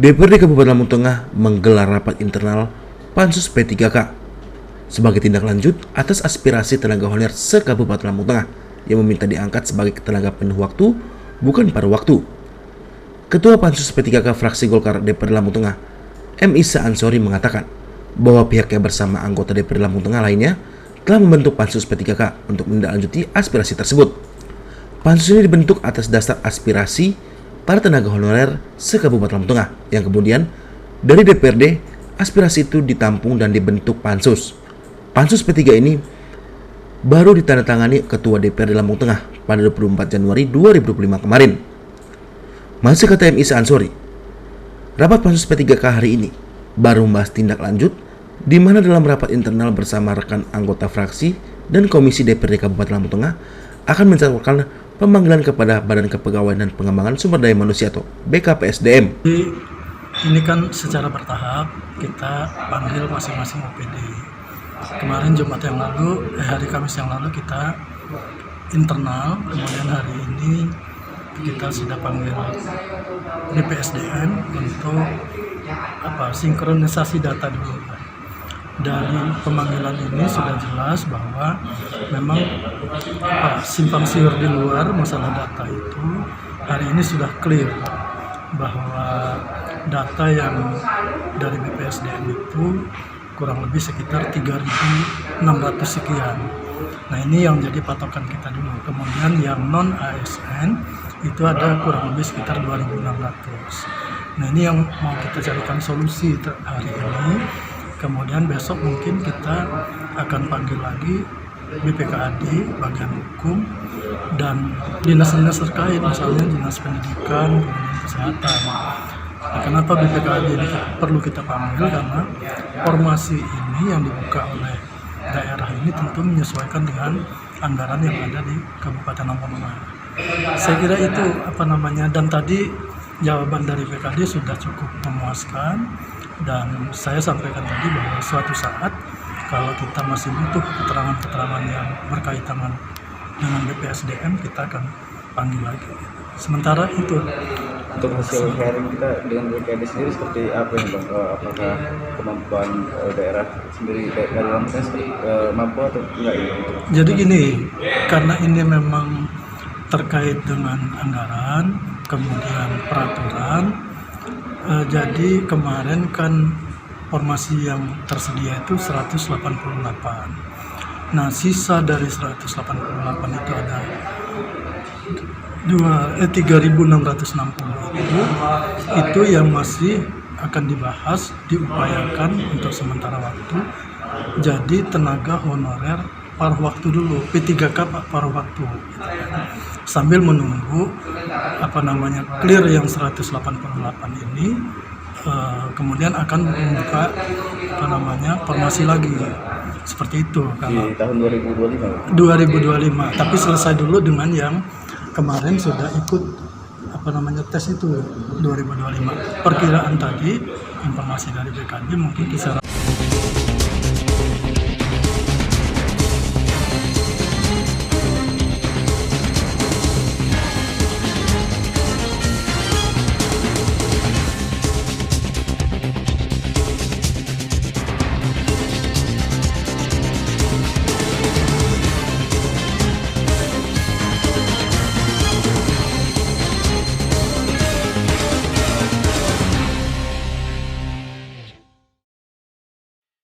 DPRD Kabupaten Lampung Tengah menggelar rapat internal Pansus P3K sebagai tindak lanjut atas aspirasi tenaga honorer se-Kabupaten Lampung Tengah yang meminta diangkat sebagai tenaga penuh waktu, bukan paruh waktu. Ketua Pansus P3K fraksi Golkar DPRD Lampung Tengah, M. Isa Ansori mengatakan bahwa pihaknya bersama anggota DPRD Lampung Tengah lainnya telah membentuk Pansus P3K untuk menindaklanjuti aspirasi tersebut. Pansus ini dibentuk atas dasar aspirasi para tenaga honorer se-Kabupaten Lampung Tengah yang kemudian dari DPRD aspirasi itu ditampung dan dibentuk Pansus. Pansus P3 ini baru ditandatangani Ketua DPRD Lampung Tengah pada 24 Januari 2025 kemarin. Masih kata M. Isa Ansori, rapat Pansus P3K hari ini baru membahas tindak lanjut di mana dalam rapat internal bersama rekan anggota fraksi dan komisi DPRD Kabupaten Lampung Tengah akan mencatatkan pemanggilan kepada Badan Kepegawaian dan Pengembangan Sumber Daya Manusia atau BKPSDM. Ini kan secara bertahap kita panggil masing-masing OPD. Kemarin Jumat yang lalu, hari Kamis yang lalu kita internal, kemudian hari ini kita sudah panggil BPSDM untuk sinkronisasi data dulu. Dari pemanggilan ini sudah jelas bahwa memang simpang siur di luar masalah data itu hari ini sudah clear bahwa data yang dari BPSDM itu kurang lebih sekitar 3.600 sekian. Nah ini yang jadi patokan kita dulu. Kemudian yang non ASN itu ada kurang lebih sekitar 2.600. Nah ini yang mau kita carikan solusi hari ini. Kemudian besok mungkin kita akan panggil lagi BPKAD, bagian hukum, dan dinas-dinas terkait, misalnya dinas pendidikan, kemudian kesehatan. Nah, kenapa BPKAD ini perlu kita panggil? Karena formasi ini yang dibuka oleh daerah ini tentu menyesuaikan dengan anggaran yang ada di Kabupaten Lampung Tengah. Saya kira itu dan tadi jawaban dari BPKAD sudah cukup memuaskan. Dan saya sampaikan tadi bahwa suatu saat kalau kita masih butuh keterangan-keterangan yang berkaitan dengan BPSDM, kita akan panggil lagi. Sementara itu untuk hasil sharing kita dengan BPKAD sendiri seperti apa ya Bang? Apakah kemampuan daerah sendiri dari Lampung mampu atau enggak ya? Jadi gini, karena ini memang terkait dengan anggaran, kemudian peraturan. Jadi kemarin kan formasi yang tersedia itu 188. Nah sisa dari 188 itu ada 3.660 itu yang masih akan dibahas, diupayakan untuk sementara waktu jadi tenaga honorer paruh waktu dulu, P3K paruh waktu, sambil menunggu clear yang 188 ini, kemudian akan membuka formasi lagi seperti itu kalau di tahun 2025 tapi selesai dulu dengan yang kemarin sudah ikut tes itu 2025. Perkiraan tadi informasi dari BKD mungkin kisaran